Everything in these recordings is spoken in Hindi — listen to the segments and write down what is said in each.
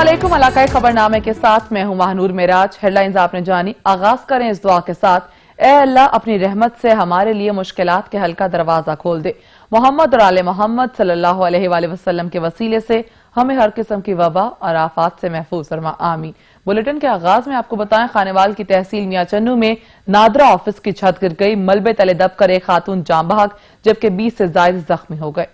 अस्सलामुअलैकुम। इलाकाई खबरनामे के साथ मैं हूं महानूर मेराज। हेडलाइंस आपने जानी। आगाज करें इस दुआ के साथ, ए अल्लाह अपनी रहमत से हमारे लिए मुश्किलात के हल का दरवाजा खोल दे। मोहम्मद और आले मोहम्मद सल्लल्लाहु अलैहि वसल्लम के वसीले से हमें हर किस्म की वबा और आफात से महफूज फरमा, आमीन। बुलेटिन के आगाज में आपको बताएं, खानेवाल की तहसील मियां चन्नू में नादरा ऑफिस की छत गिर गई। मलबे तले दबकर एक खातून जान बहक जबकि 20 से ज्यादा जख्मी हो गए।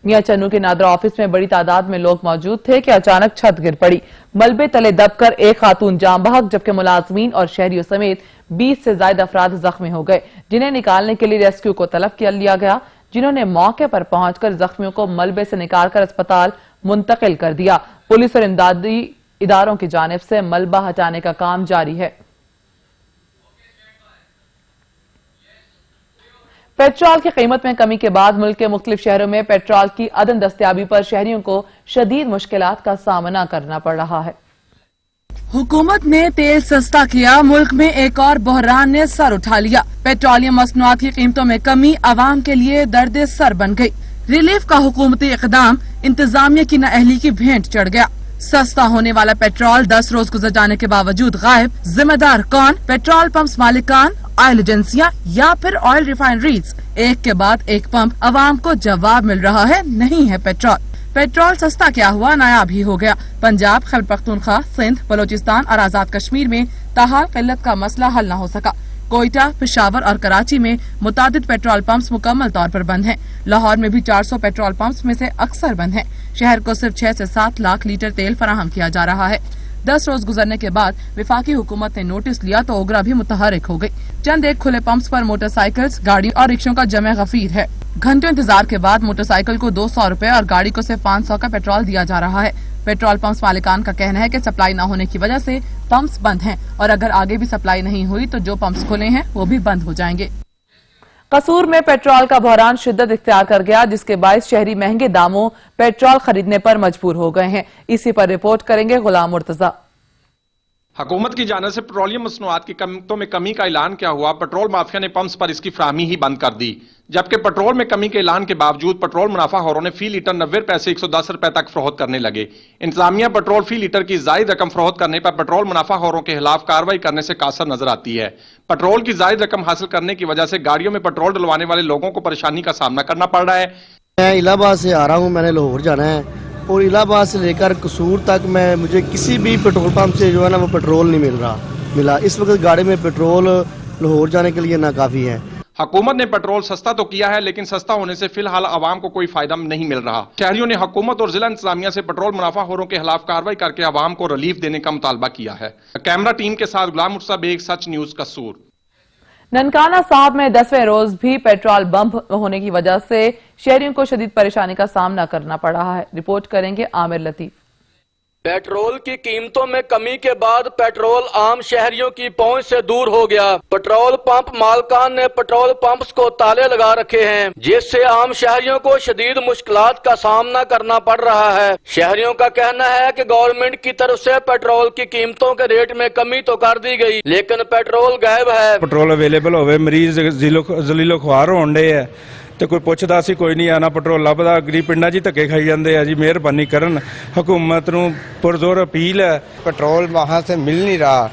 मियां चन्नू के नादरा ऑफिस में बड़ी तादाद में लोग मौजूद थे कि अचानक छत गिर पड़ी। मलबे तले दबकर एक खातून जान बहक जबकि मुलाजमीन और शहरियों समेत 20 से ज्यादा अफराद जख्मी हो गए, जिन्हें निकालने के लिए रेस्क्यू को तलब कर लिया गया, जिन्होंने मौके पर पहुंचकर जख्मियों को मलबे से निकालकर अस्पताल मुंतकिल कर दिया। पुलिस और इमदादी इदारों की जानिब से मलबा हटाने का काम जारी है। पेट्रोल की कीमत में कमी के बाद मुल्क के मुख्तलिफ शहरों में पेट्रोल की अदम दस्तयाबी पर शहरियों को शदीद मुश्किलात का सामना करना पड़ रहा है। हुकूमत ने तेल सस्ता किया, मुल्क में एक और बहरान ने सर उठा लिया। पेट्रोलियम मसनूआत की कीमतों में कमी आवाम के लिए दर्द सर बन गई। रिलीफ का हुकूमती इकदाम इंतजामिया की नाअहली की भेंट चढ़ गया। सस्ता होने वाला पेट्रोल 10 रोज गुजर जाने के बावजूद गायब। जिम्मेदार कौन? पेट्रोल पंप मालिकान, ऑयल एजेंसियां या फिर ऑयल रिफाइनरीज? एक के बाद एक पंप अवाम को जवाब मिल रहा है, नहीं है पेट्रोल। पेट्रोल सस्ता क्या हुआ, नायाब ही हो गया। पंजाब, खैबर पख्तूनख्वा, सिंध, बलोचिस्तान और आजाद कश्मीर में ताहाल किल्लत का मसला हल न हो सका। कोयटा, पेशावर और कराची में मुतादिद पेट्रोल पंप्स मुकम्मल तौर पर बंद हैं। लाहौर में भी 400 पेट्रोल पंप्स में से अक्सर बंद हैं। शहर को सिर्फ 6 से 7 लाख लीटर तेल फराहम किया जा रहा है। 10 रोज गुजरने के बाद विफाकी हुकूमत ने नोटिस लिया तो ओगरा भी मुतहरिक हो गई। चंद एक खुले पंप्स पर मोटरसाइकिल्स, गाड़ियों और रिक्शों का जमे गफीर है। घंटों इंतजार के बाद मोटरसाइकिल को 200 रुपए और गाड़ी को सिर्फ 500 का पेट्रोल दिया जा रहा है। पेट्रोल पंप्स मालिकान का कहना है कि सप्लाई न होने की वजह से पंप्स बंद हैं और अगर आगे भी सप्लाई नहीं हुई तो जो पंप्स खुले हैं वो भी बंद हो जाएंगे। कसूर में पेट्रोल का बहरान शिद्दत इख्तियार कर गया, जिसके बायस शहरी महंगे दामों पेट्रोल खरीदने पर मजबूर हो गए हैं। इसी पर रिपोर्ट करेंगे गुलाम मुर्तजा। हुकूमत की जानिब से पेट्रोलियम मसनूआत की कीमतों में कमी का ऐलान क्या हुआ, पेट्रोल माफिया ने पंप्स पर इसकी फराहमी ही बंद कर दी। जबकि पेट्रोल में कमी के ऐलान के बावजूद पेट्रोल मुनाफाखोरों ने फी लीटर 90 पैसे 110 रुपए तक फरोख्त करने लगे। इंतजामिया पेट्रोल फी लीटर की जायद रकम फरोख्त करने पर पेट्रोल मुनाफाखोरों के खिलाफ कार्रवाई करने से कासर नजर आती है। पेट्रोल की जायद रकम हासिल करने की वजह से गाड़ियों में पेट्रोल डलवाने वाले लोगों को परेशानी का सामना करना पड़ रहा है। मैं इलाहाबाद से आ रहा हूँ, मैंने लाहौर जाना है और इलाहाबाद से लेकर कसूर तक मुझे किसी भी पेट्रोल पंप से जो है ना वो पेट्रोल नहीं मिला। इस वक्त गाड़ी में पेट्रोल लाहौर जाने के लिए नाकाफी है। हुकूमत ने पेट्रोल सस्ता तो किया है, लेकिन सस्ता होने से फिलहाल आवाम को कोई फायदा नहीं मिल रहा। शहरियों ने हुकूमत और जिला इंतजामिया से पेट्रोल मुनाफाखोरों के खिलाफ कार्रवाई करके आवाम को रिलीफ देने का मुतालबा किया है। कैमरा टीम के साथ गुलाम मुर्तजा बेग, सच न्यूज कसूर। ननकाना साहब में 10वें रोज भी पेट्रोल बंद होने की वजह से शहरियों को शदीद परेशानी का सामना करना पड़ रहा है। रिपोर्ट करेंगे आमिर लतीफ। पेट्रोल की कीमतों में कमी के बाद पेट्रोल आम शहरियों की पहुंच से दूर हो गया। पेट्रोल पंप मालकान ने पेट्रोल पंप्स को ताले लगा रखे हैं, जिससे आम शहरियों को शदीद मुश्किलात का सामना करना पड़ रहा है। शहरियों का कहना है कि गवर्नमेंट की तरफ से पेट्रोल की कीमतों के रेट में कमी तो कर दी गई, लेकिन पेट्रोल गायब है। पेट्रोल अवेलेबल होवे, मरीज जलीलो खुआर होण डे है ਤੇ ਕੋਈ ਪੁੱਛਦਾ ਸੀ ਕੋਈ ਨਹੀਂ ਆਣਾ ਪੈਟਰੋਲ ਲੱਭਦਾ। ਗਰੀਬ ਪਿੰਡਾਂ 'ਚ ਧੱਕੇ ਖਾਈ ਜਾਂਦੇ ਆ ਜੀ। ਮਿਹਰਬਾਨੀ ਕਰਨ हुकूमत ਨੂੰ पुरजोर अपील है। पेट्रोल वहाँ से मिल नहीं रहा।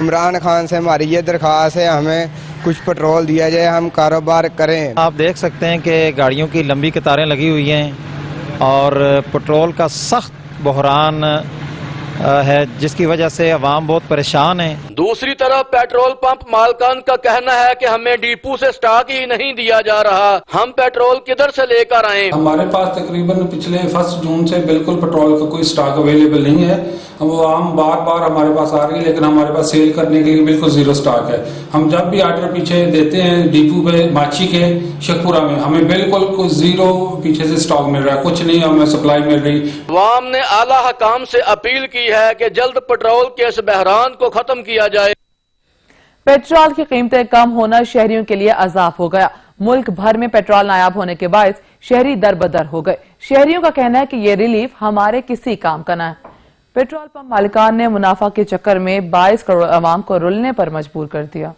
इमरान खान से हमारी ये दरख्वास्त है, हमें कुछ पेट्रोल दिया जाए, हम कारोबार करें। आप देख सकते हैं कि गाड़ियों की लंबी कतारें लगी हुई हैं और पेट्रोल का सख्त बहरान है, जिसकी वजह से अवाम बहुत परेशान है। दूसरी तरफ पेट्रोल पंप मालकान का कहना है कि हमें डिपो से स्टॉक ही नहीं दिया जा रहा, हम पेट्रोल किधर से लेकर आए। हमारे पास तकरीबन पिछले 1 जून से बिल्कुल पेट्रोल का कोई स्टॉक अवेलेबल नहीं है। वो आम बार हमारे पास आ रही है, लेकिन हमारे पास सेल करने के लिए बिल्कुल जीरो स्टॉक है। हम जब भी ऑर्डर पीछे देते हैं डिपो पे माची के शेखपुरा में, हमें बिल्कुल कुछ जीरो पीछे से स्टॉक मिल रहा है, कुछ नहीं हमें सप्लाई मिल रही। अवाम ने आला हकाम से अपील की है कि जल्द पेट्रोल के इस बहरान को खत्म किया जाए। पेट्रोल की कीमतें कम होना शहरियों के लिए अजाब हो गया। मुल्क भर में पेट्रोल नायाब होने के बायस शहरी दरबदर हो गए। शहरियों का कहना है कि ये रिलीफ हमारे किसी काम का न है। पेट्रोल पंप मालिकान ने मुनाफा के चक्कर में 22 करोड़ अवाम को रुलने पर मजबूर कर दिया।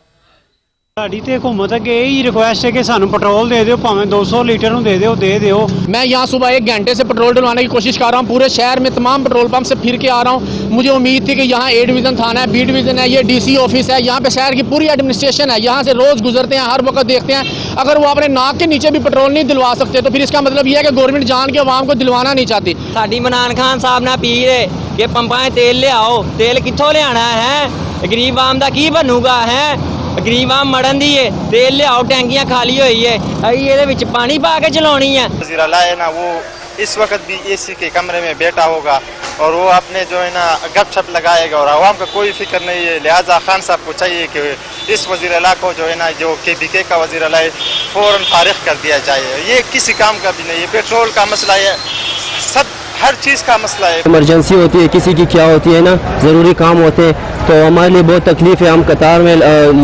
ਸਾਡੀ ਤੇ ਹਕੂਮਤ ਅੱਗੇ ਇਹੀ ਰਿਕੁਐਸਟ है कि सानू पेट्रोल दे दियो, भावें 200 लीटर ਨੂੰ दे दियो। मैं यहाँ सुबह 1 घंटे से पेट्रोल डलवाने की कोशिश कर रहा हूँ, पूरे शहर में तमाम पेट्रोल पंप से फिर के आ रहा हूँ। मुझे उम्मीद थी कि यहाँ A डिवीज़न थाना है, B डिवीज़न है, ये DC ऑफिस है, यहाँ पे शहर की पूरी एडमिनिस्ट्रेशन है, यहाँ से रोज़ गुजरते हैं, हर वक्त देखते हैं। अगर वो अपने नाक के नीचे भी पेट्रोल नहीं दिलवा सकते तो फिर इसका मतलब ये है कि गवर्नमेंट जान के अवाम को दिलवाना नहीं चाहती। साडी इमरान खान साहब ना पी रहे कि पंपां तेल लियाओ, तेल कित्थों लियाना है, गरीब आम दा की बनूगा है, गरीब आम मरन दी है, तेल लियाओ, टैंकियां खाली हुई है, अभी ये विच पानी पा के चलानी है। वज़ीर आला है ना, वो इस वक्त भी एसी के कमरे में बैठा होगा और वो अपने जो है ना गपशप लगाएगा और आवाम का कोई फिक्र नहीं है। लिहाजा खान साहब को चाहिए कि इस वज़ीर आला को जो है ना, जो KBK का वज़ीर आला है, फ़ौरन फारिग कर दिया जाए। ये किसी काम का भी नहीं है, पेट्रोल का मसला है, सब हर चीज़ का मसला है। इमरजेंसी होती है, किसी की क्या होती है ना, ज़रूरी काम होते हैं तो हमारे लिए बहुत तकलीफ़ है। हम कतार में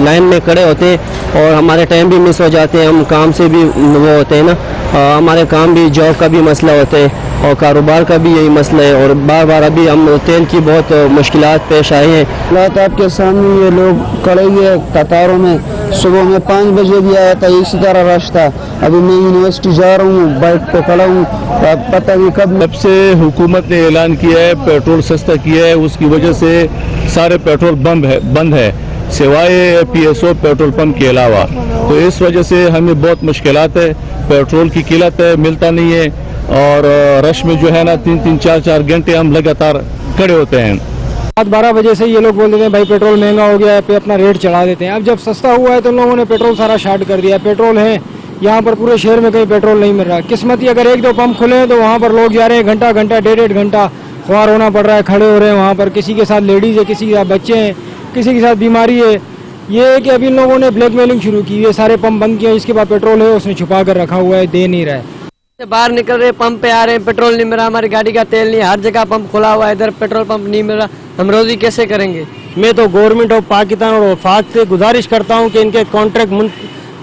लाइन में खड़े होते हैं और हमारे टाइम भी मिस हो जाते हैं, हम काम से भी वो होते हैं ना, हमारे काम भी, जॉब का भी मसला होता है और कारोबार का भी यही मसला है और बार बार अभी हम तेल की बहुत मुश्किलात पेश आए हैं। हालात आपके सामने, ये लोग खड़े हुए कतारों में, सुबह में 5 बजे भी आया था, इसी तरह रश था। अभी मैं यूनिवर्सिटी जा रहा हूँ, बाइक पे खड़ा हूँ, पता नहीं कब। जब से हुकूमत ने ऐलान किया है पेट्रोल सस्ता किया है, उसकी वजह से सारे पेट्रोल बंद है सिवाय PSO पेट्रोल पंप के अलावा। तो इस वजह से हमें बहुत मुश्किलात है, पेट्रोल की किल्लत है, मिलता नहीं है और रश में जो है ना 3-3, 4-4 घंटे हम लगातार खड़े होते हैं। रात 12 बजे से ये लोग बोल देते हैं भाई पेट्रोल महंगा हो गया है, पे अपना रेट चढ़ा देते हैं। अब जब सस्ता हुआ है तो लोगों ने पेट्रोल सारा शार्ट कर दिया। पेट्रोल है यहाँ पर पूरे शहर में कहीं पेट्रोल नहीं मिल रहा। किस्मती अगर 1-2 पंप खुले हैं तो वहाँ पर लोग जा रहे हैं, घंटा 1.5 घंटा ख्वार होना पड़ रहा है, खड़े हो रहे हैं वहाँ पर। किसी के साथ लेडीज़ है, किसी के साथ बच्चे हैं, किसी के साथ बीमारी है। ये है कि अभी इन लोगों ने ब्लैकमेलिंग शुरू की है, सारे पंप बंद किए, इसके बाद पेट्रोल है उसने छुपा कर रखा हुआ है, दे नहीं रहा है। बाहर निकल रहे, पंप पे आ रहे हैं, पेट्रोल नहीं मिल रहा, हमारी गाड़ी का तेल नहीं, हर जगह पंप खुला हुआ है, इधर पेट्रोल पंप नहीं मिल रहा, हम रोजी कैसे करेंगे। मैं तो गवर्नमेंट ऑफ पाकिस्तान और वफाक से गुजारिश करता हूँ कि इनके कॉन्ट्रैक्ट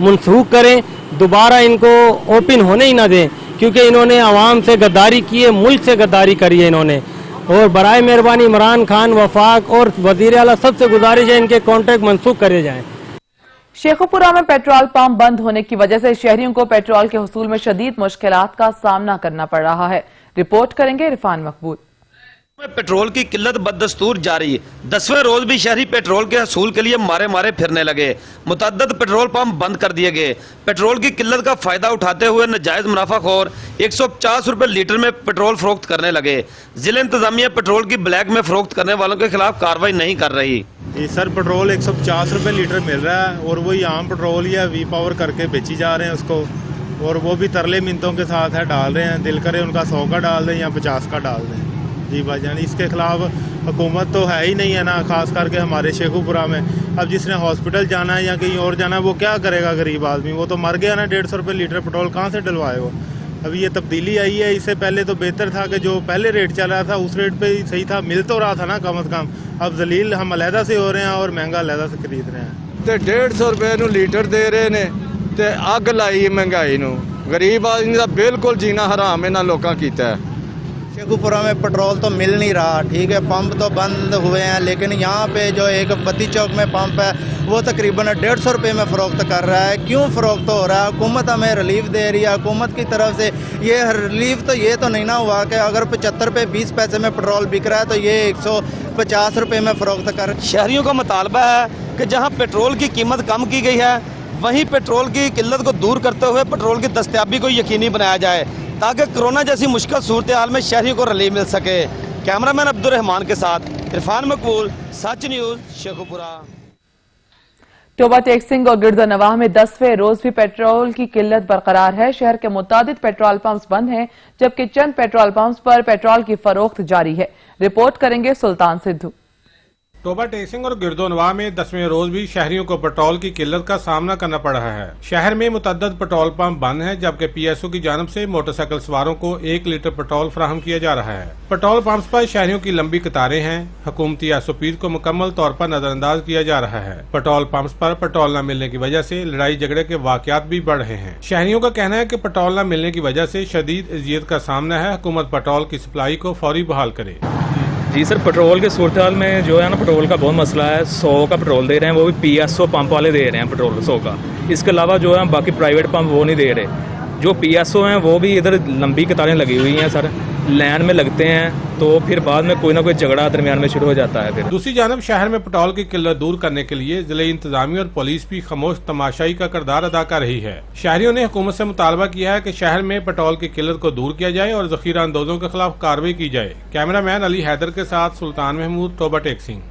मनसूख करें, दोबारा इनको ओपन होने ही ना दें, क्योंकि इन्होंने आवाम से गद्दारी की है, मुल्क से गद्दारी करी है इन्होंने। और बराए मेहरबानी इमरान खान, वफाक और वज़ीर आला सबसे गुजारिश है इनके कॉन्ट्रैक्ट मनसूख करे जाएं। शेखुपुरा में पेट्रोल पंप बंद होने की वजह से शहरियों को पेट्रोल के हुसूल में शदीद मुश्किलात का सामना करना पड़ रहा है। रिपोर्ट करेंगे इरफान मकबूल। पेट्रोल की किल्लत बदस्तूर जारी, 10वें रोज भी शहरी पेट्रोल के हसूल के लिए मारे फिरने लगे। मुतअद्दिद पेट्रोल पंप बंद कर दिए गए। पेट्रोल की किल्लत का फायदा उठाते हुए नाजायज मुनाफाखोर 150 रुपए लीटर में पेट्रोल फरोख्त करने लगे। जिला इंतजामिया पेट्रोल की ब्लैक में फरोख्त करने वालों के खिलाफ कार्रवाई नहीं कर रही। सर पेट्रोल 150 रुपए लीटर मिल रहा है और वही आम पेट्रोल या वी पावर करके बेची जा रहे हैं उसको, और वो भी तरले मिनतों के साथ है डाल रहे हैं। दिल करे उनका 100 का डाल दें या 50 का डाल दें। जी भाईजान, इसके खिलाफ हुकूमत तो है ही नहीं है ना, खास करके हमारे शेखुपुरा में। अब जिसने हॉस्पिटल जाना है या कहीं और जाना है वो क्या करेगा गरीब आदमी, वो तो मर गया ना। 150 रुपये लीटर पेट्रोल कहाँ से डलवाए वो। अभी ये तब्दीली आई है, इससे पहले तो बेहतर था कि जो पहले रेट चल रहा था उस रेट पे ही सही था, मिल तो रहा था ना कम अज़ कम। अब जलील हम अलहदा से हो रहे हैं और महंगा अलहदा से खरीद रहे हैं। तो 150 रुपये लीटर दे रहे ने ते अग लाई महंगाई नूं। गरीब आदमी का बिल्कुल जीना हराम इन्हां लोकां कीता है। शेखुपुरा में पेट्रोल तो मिल नहीं रहा, ठीक है, पंप तो बंद हुए हैं, लेकिन यहाँ पे जो एक बत्ती चौक में पंप है वो तकरीबन 150 रुपये में फ़रोख्त कर रहा है। क्यों फ़रोख्त हो रहा है? हुकूमत हमें रिलीफ दे रही है, हुकूमत की तरफ से ये रिलीफ तो ये तो नहीं ना हुआ कि अगर 75 रुपये 20 पैसे में पेट्रोल बिक रहा है तो ये 150 रुपये में फ़रोख्त कर। शहरियों का मुतालबा है कि जहाँ पेट्रोल की कीमत कम की गई है वहीं पेट्रोल की किल्लत को दूर करते हुए पेट्रोल की दस्तयाबी को यकीनी बनाया जाए ताकि कोरोना जैसी मुश्किल सूरत हाल में शहरियों को रिलीफ मिल सके। कैमरामैन अब्दुल रहमान के साथ इरफान मकबूल, सच न्यूज़, शेखुपुरा। टोबा टेक्सिंग और गिरदनवाह में 10वें रोज भी पेट्रोल की किल्लत बरकरार है। शहर के मुतादिद पेट्रोल पंप्स बंद हैं, जबकि चंद पेट्रोल पंप्स पर पेट्रोल की फरोख्त जारी है। रिपोर्ट करेंगे सुल्तान सिद्धू। टोबा टेक्सिंग और गिरदोनवाह में 10वें रोज भी शहरियों को पेट्रोल की किल्लत का सामना करना पड़ रहा है। शहर में मुतअद्दिद पेट्रोल पंप बंद हैं, जबकि PSO की जानिब से मोटरसाइकिल सवारों को 1 लीटर पेट्रोल फराहम किया जा रहा है। पेट्रोल पंप्स पर शहरियों की लंबी कतारें हैं। हुकूमती SOPs को मुकम्मल तौर पर नजरअंदाज किया जा रहा है। पेट्रोल पंप्स पर पेट्रोल न मिलने की वजह से लड़ाई झगड़े के वाकयात भी बढ़ रहे हैं। शहरियों का कहना है कि पेट्रोल न मिलने की वजह से शदीद अजियत का सामना है। हुकूमत पेट्रोल की सप्लाई को फौरी बहाल करे। जी जी सर, पेट्रोल के सूरत हाल में जो है ना, पेट्रोल का बहुत मसला है। 100 का पेट्रोल दे रहे हैं, वो भी PSO पंप वाले दे रहे हैं पेट्रोल 100 का। इसके अलावा जो है बाकी प्राइवेट पंप वो नहीं दे रहे। जो PSO हैं वो भी इधर लंबी कतारें लगी हुई हैं सर, लाइन में लगते हैं तो फिर बाद में कोई ना कोई झगड़ा दरमियान में शुरू हो जाता है। फिर दूसरी जानब शहर में पेट्रोल की किल्लत दूर करने के लिए जिले इंतजामिया और पुलिस भी खामोश तमाशाई का किरदार अदा कर रही है। शहरियों ने हुकूमत से मुतालबा किया है कि शहर में पेट्रोल की किल्लत को दूर किया जाए और जखीरा अंदोजों के खिलाफ कार्रवाई की जाए। कैमरामैन अली हैदर के साथ सुल्तान महमूद, टोबा टेक सिंह।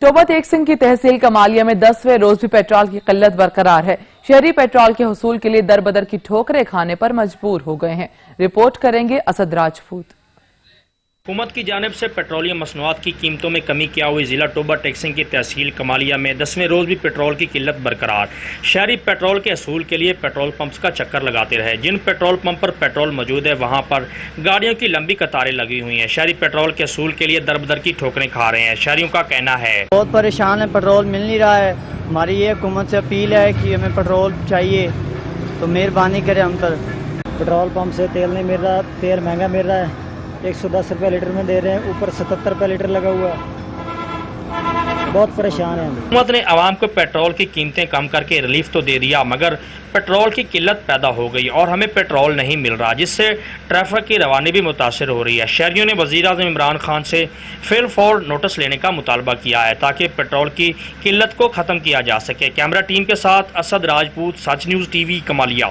टोबा टेक सिंह की तहसील कमालिया में 10वें रोज भी पेट्रोल की किल्लत बरकरार है। शहरी पेट्रोल के हुसूल के लिए दर बदर की ठोकरें खाने पर मजबूर हो गए हैं। रिपोर्ट करेंगे असद राजपूत। हुकूमत की जानिब से पेट्रोलियम मसनूआत की कीमतों में कमी क्या हुई। जिला टोबा टेक्सिंग की तहसील कमालिया में 10वें रोज भी पेट्रोल की किल्लत बरकरार। शहरी पेट्रोल के असूल के लिए पेट्रोल पंप्स का चक्कर लगाते रहे। जिन पेट्रोल पंप पर पेट्रोल मौजूद है वहां पर गाड़ियों की लंबी कतारें लगी हुई हैं। शहरी पेट्रोल के असूल के लिए दर बदर की ठोकरें खा रहे हैं। शहरियों का कहना है बहुत परेशान है, पेट्रोल मिल नहीं रहा है। हमारी ये हुकूमत से अपील है कि हमें पेट्रोल चाहिए, तो मेहरबानी करें हम पर। पेट्रोल पंप से तेल नहीं मिल रहा, तेल महंगा मिल रहा है, 110 रुपये लीटर में दे रहे हैं, ऊपर 77 रुपये लीटर लगा हुआ है। बहुत परेशान है। हुकूमत ने आवाम को पेट्रोल की कीमतें कम करके रिलीफ तो दे दिया, मगर पेट्रोल की किल्लत पैदा हो गई और हमें पेट्रोल नहीं मिल रहा, जिससे ट्रैफिक की रवानी भी मुतासर हो रही है। शहरियों ने वज़ीर-ए-आज़म इमरान खान से फिल फौर नोटिस लेने का मुतालबा किया है ताकि पेट्रोल की किल्लत को ख़त्म किया जा सके। कैमरा टीम के साथ असद राजपूत, सच न्यूज़ TV, कमालिया।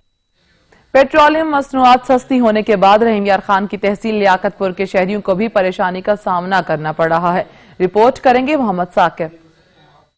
पेट्रोलियम मसनूआत सस्ती होने के बाद रहीम यार खान की तहसील लियाकतपुर के शहरियों को भी परेशानी का सामना करना पड़ रहा है। रिपोर्ट करेंगे मोहम्मद साकिब।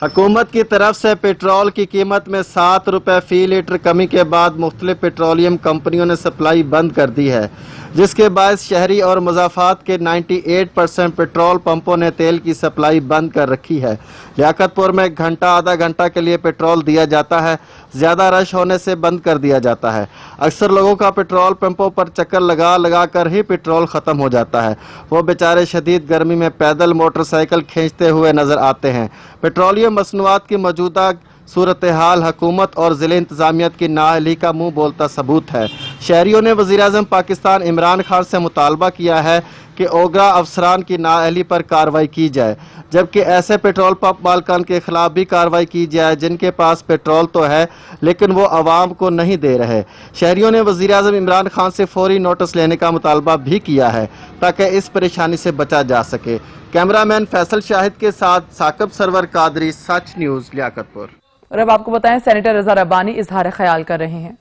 हुकूमत की तरफ से पेट्रोल की कीमत में 7 रुपए फी लीटर कमी के बाद मुख्तलिफ पेट्रोलियम कंपनियों ने सप्लाई बंद कर दी है, जिसके बायस शहरी और मुज़ाफ़ात के 98% पेट्रोल पंपों ने तेल की सप्लाई बंद कर रखी है। लियाकतपुर में घंटा आधा घंटा के लिए पेट्रोल दिया जाता है, ज़्यादा रश होने से बंद कर दिया जाता है। अक्सर लोगों का पेट्रोल पंपों पर चक्कर लगा लगा कर ही पेट्रोल ख़त्म हो जाता है। वो बेचारे शदीद गर्मी में पैदल मोटरसाइकिल खींचते हुए नज़र आते हैं। पेट्रोलियम मसनूआत की मौजूदा सूरत हाल हुकूमत और ज़िले इंतज़ामियत की नाअहली का मुंह बोलता सबूत है। शहरियों ने वज़ीर-ए-आज़म पाकिस्तान इमरान खान से मुतालबा किया है कि ओगरा अफसरान की नाअहली पर कार्रवाई की जाए, जबकि ऐसे पेट्रोल पंप मालकान के खिलाफ भी कार्रवाई की जाए जिनके पास पेट्रोल तो है लेकिन वो आवाम को नहीं दे रहे। शहरियों ने वज़ीर-ए-आज़म इमरान खान से फौरी नोटिस लेने का मुतालबा भी किया है ताकि इस परेशानी से बचा जा सके। कैमरामैन फैसल शाहिद के साथ साकिब सरवर कादरी, सच न्यूज़, लियाकतपुर। और अब आपको बताएं, सेनेटर रजा रब्बानी इजहार ख्याल कर रहे हैं।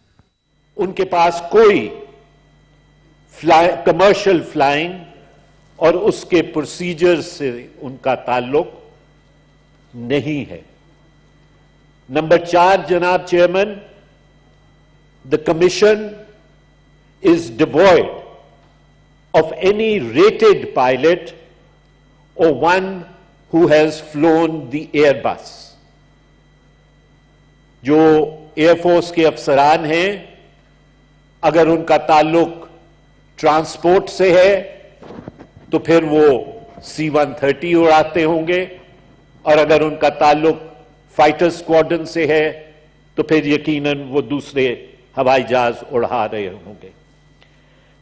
उनके पास कोई कमर्शियल फ्लाइंग और उसके प्रोसीजर से उनका ताल्लुक नहीं है। नंबर 4, जनाब chairman, the commission is devoid of any rated pilot or one who has flown the Airbus। जो एयरफोर्स के अफसरान हैं, अगर उनका ताल्लुक ट्रांसपोर्ट से है तो फिर वो C-130 उड़ाते होंगे, और अगर उनका ताल्लुक फाइटर स्क्वाड्रन से है तो फिर यकीनन वो दूसरे हवाई जहाज उड़ा रहे होंगे।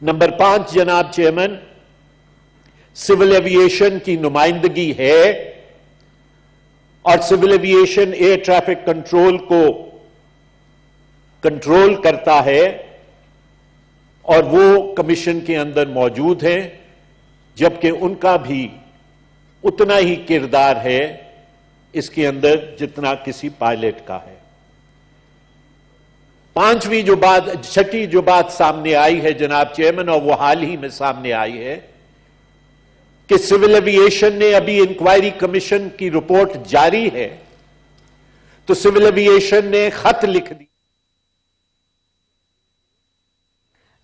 नंबर 5, जनाब चेयरमैन, सिविल एविएशन की नुमाइंदगी है और civil aviation air traffic control को कंट्रोल करता है और वो कमीशन के अंदर मौजूद है, जबकि उनका भी उतना ही किरदार है इसके अंदर जितना किसी पायलट का है। छठी जो बात सामने आई है जनाब चेयरमैन, और वो हाल ही में सामने आई है कि सिविल एविएशन ने अभी इंक्वायरी कमीशन की रिपोर्ट जारी है, तो सिविल एविएशन ने खत लिख दिया।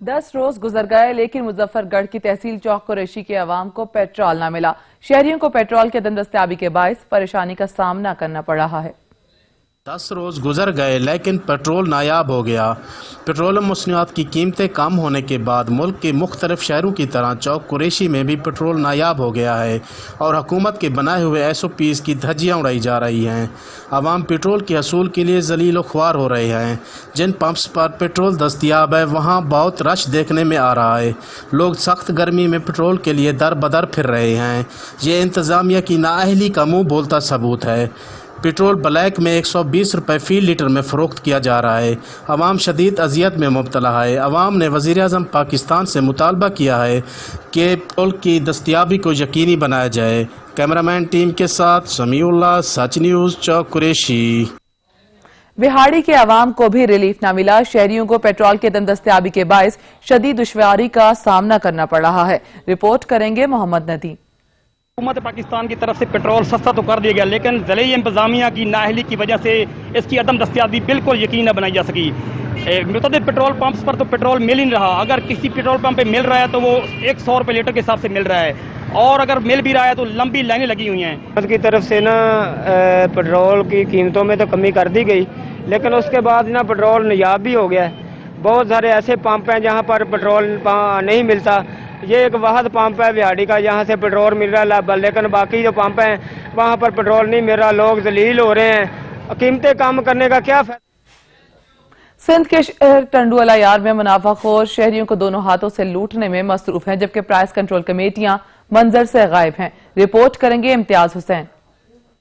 10 रोज गुजर गए लेकिन मुजफ्फरगढ़ की तहसील चौक कुरैशी के अवाम को पेट्रोल न मिला। शहरियों को पेट्रोल के दम दस्तयाबी के बायस परेशानी का सामना करना पड़ रहा है। 10 रोज़ गुजर गए लेकिन पेट्रोल नायाब हो गया। पेट्रोलियम मसनूआत की कीमतें कम होने के बाद मुल्क के मुख्तलिफ शहरों की तरह चौक कुरैशी में भी पेट्रोल नायाब हो गया है और हुकूमत के बनाए हुए SOPs की धज्जियाँ उड़ाई जा रही हैं। आवाम पेट्रोल के हसूल के लिए जलील ख्वार हो रहे हैं। जिन पंप्स पर पेट्रोल दस्तियाब है वहाँ बहुत रश देखने में आ रहा है। लोग सख्त गर्मी में पेट्रोल के लिए दर बदर फिर रहे हैं। ये इंतज़ामिया की नाअहली का मुँह बोलता सबूत है। पेट्रोल ब्लैक में 120 रुपये फ़ी लीटर में फ़रोख्त किया जा रहा है। अवाम शदीद अजियत में मुब्तला है। अवाम ने वज़ीर-ए-आज़म पाकिस्तान से मुतालबा किया है कि पेट्रोल की दस्तियाबी को यकीनी बनाया जाए। कैमरामैन टीम के साथ समीउल्लाह, सच न्यूज़, चौक कुरैशी। बिहाड़ी के अवाम को भी रिलीफ न मिला। शहरियों को पेट्रोल के दम दस्तियाबी के बायस शदीद दुश्वारी का सामना करना पड़ रहा है। रिपोर्ट करेंगे मोहम्मद नदीम। हुकूमत पाकिस्तान की तरफ से पेट्रोल सस्ता तो कर दिया गया, लेकिन ज़िले इंतजामिया की नाअहली की वजह से इसकी अदम दस्तियाबी बिल्कुल यकीन न बनाई जा सकी। मुतअद्दिद पेट्रोल पंप्स पर तो पेट्रोल मिल ही नहीं रहा। अगर किसी पेट्रोल पंप पे मिल रहा है तो वो 100 रुपये लीटर के हिसाब से मिल रहा है, और अगर मिल भी रहा है तो लंबी लाइनें लगी हुई हैं। हुकूमत की तरफ से ना पेट्रोल की कीमतों में तो कमी कर दी गई, लेकिन उसके बाद ना पेट्रोल नायाब भी हो गया है। बहुत सारे ऐसे पंप हैं जहाँ पर पेट्रोल नहीं मिलता। ये एक वाहद पंप है बिहाड़ी का जहाँ से पेट्रोल मिल रहा है, लेकिन बाकी जो पंप हैं वहाँ पर पेट्रोल नहीं मिल रहा। लोग जलील हो रहे हैं। कीमतें कम करने का क्या फायदा। सिंध के शहर टंडुआला यार में मुनाफाखोर शहरियों को दोनों हाथों से लूटने में मसरूफ हैं, जबकि प्राइस कंट्रोल कमेटियां मंजर से गायब हैं। रिपोर्ट करेंगे इम्तियाज हुसैन।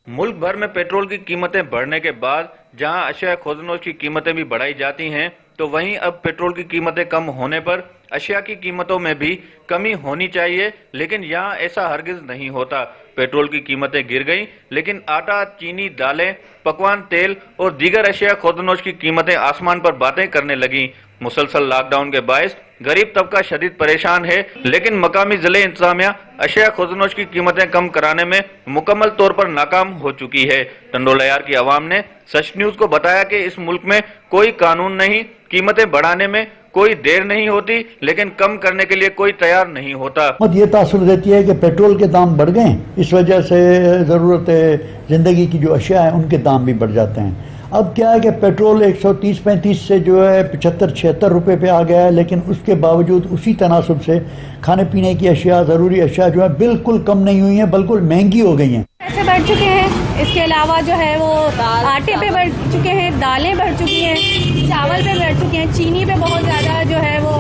मुल्क भर में पेट्रोल की कीमतें बढ़ने के बाद जहां अशिया खुदनोश की कीमतें भी बढ़ाई जाती हैं, तो वहीं अब पेट्रोल की कीमतें कम होने पर अशिया की कीमतों में भी कमी होनी चाहिए, लेकिन यहाँ ऐसा हरगिज नहीं होता। पेट्रोल की कीमतें गिर गईं, लेकिन आटा, चीनी, दालें, पकवान तेल और दीगर अशिया खुदनोश की कीमतें आसमान पर बातें करने लगीं। मुसलसल लॉकडाउन के बायस गरीब तबका शदीद परेशान है, लेकिन मकामी जिले इंतजामिया अशिया खुदनोश की कीमतें कम कराने में मुकम्मल तौर पर नाकाम हो चुकी है। टंडोला यार की आवाम ने सच न्यूज को बताया कि इस मुल्क में कोई कानून नहीं, कीमतें बढ़ाने में कोई देर नहीं होती, लेकिन कम करने के लिए कोई तैयार नहीं होता। ये तासुर देती है कि पेट्रोल के दाम बढ़ गए, इस वजह से ज़रूरत ज़िंदगी की जो अशिया है उनके दाम भी बढ़ जाते हैं। अब क्या है कि पेट्रोल 130-135 से जो है 75-76 रुपये पे आ गया है, लेकिन उसके बावजूद उसी तनासब से खाने पीने की अशिया, ज़रूरी अशिया जो है बिल्कुल कम नहीं हुई हैं, बिल्कुल महंगी हो गई हैं। पैसे बढ़ चुके हैं, इसके अलावा जो है वो आटे पे बढ़ चुके हैं, दालें बढ़ चुकी हैं, चावल पे बढ़ चुके हैं, चीनी पे बहुत ज़्यादा जो है वो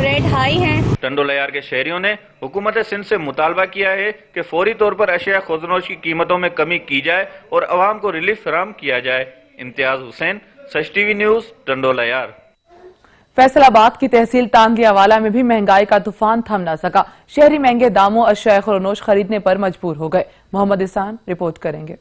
रेट हाई हैं। टंडोला यार के शहरियों ने हुकूमत सिंध से मुतालबा किया है कि फौरी तौर पर अशिया खुदनोश की कीमतों में कमी की जाए और अवाम को रिलीफ फराहम किया जाए। इम्तियाज हुसैन, सच टीवी न्यूज, टंडोला यार। फैसलाबाद की तहसील तांगियावाला में भी महंगाई का तूफान थम न सका। शहरी महंगे दामों अशिया खुदनोश खरीदने पर मजबूर हो गए। मोहम्मद इसान रिपोर्ट करेंगे।